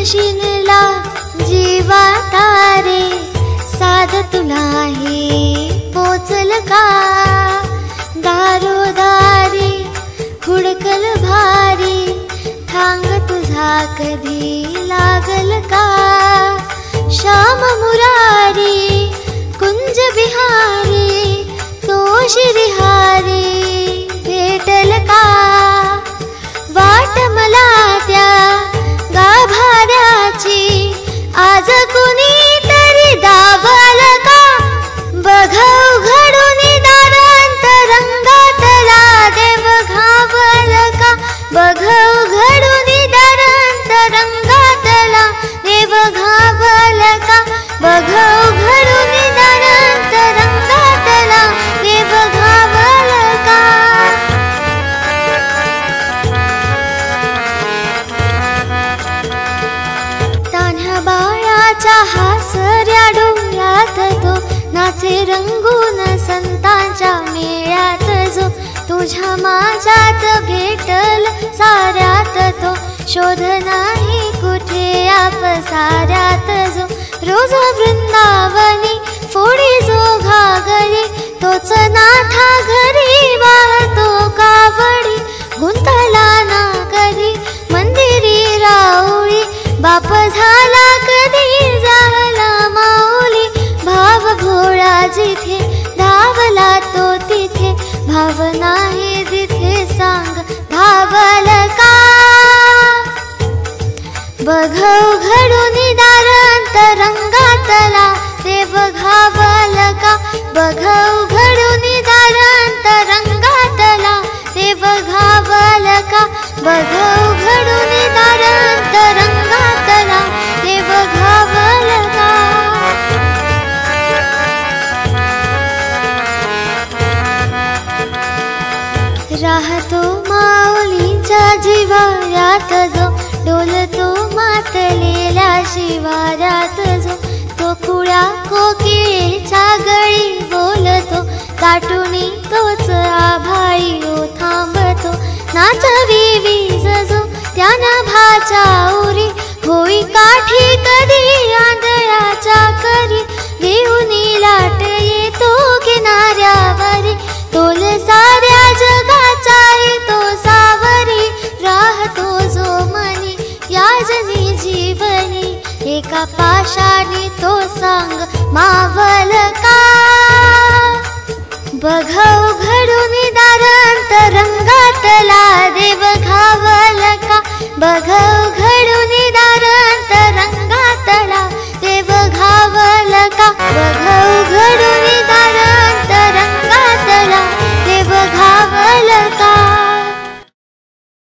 शिनला जीवा तारे साध तुला हे पोचल का दारोदारी हुडकल भारी थांग तुझा कधी लागल का श्याम मुरारी कुंज बिहारी तो श्रीहारी भेटल का वाट मला त्या गाभाऱ्याची आज कुणी तरी दावल का बघाव घडून दारांतरंगातला देव घावल का बघाव घडून दारांतरंगातला देव घावल का बघाव घडून दारांतरंगातला देव घावल का तान्ह्या बाळाच्या हासऱ्या डोळ्यात तो नाचे रंगून संतांच्या मेळ्यात जो तुझ्या माझ्यात भेटल साऱ्यात तो शोध नाही कुठे आपसाऱ्यात जो रोज वृंदावनी फोडी जो घागरी तोच नाथा घरी वाहतो कावडी गुंतला ना कधी मंदिरी राऊळी बाप झाला कधी झाला माऊली भाव भोळा जिथे धावला तो तिथे भाव नाही जिथे सांग धावल का बघाव घडून दारांतरंगातला देव घावल का बघाव घडून दारांतरंगातला देव घावल का बघाव घडून दारांतरंगातला देव घावल का राहतो माऊलींच्या जिवाऱ्यात जो डोलतो मातलेल्या शिवाऱ्यात जो तो कुळ्या कोकिळेच्या गळी बोलतो ताटुनी तोच आभाळी ओ थांबतो नाचवी वीज जो त्या नभाच्या उरी होई काठी कधी आंधळ्याच्या करी घेऊनी लाट येतो किनाऱ्यावरी तोल साऱ्या जगाचा येतो सावरी राहतो जो मनी याजनी जीवनी एका पाशाने तो सांग मावल का बघाव घडून दारांतरंगातला देव घावल का बघाव घडून दारांतरंगातला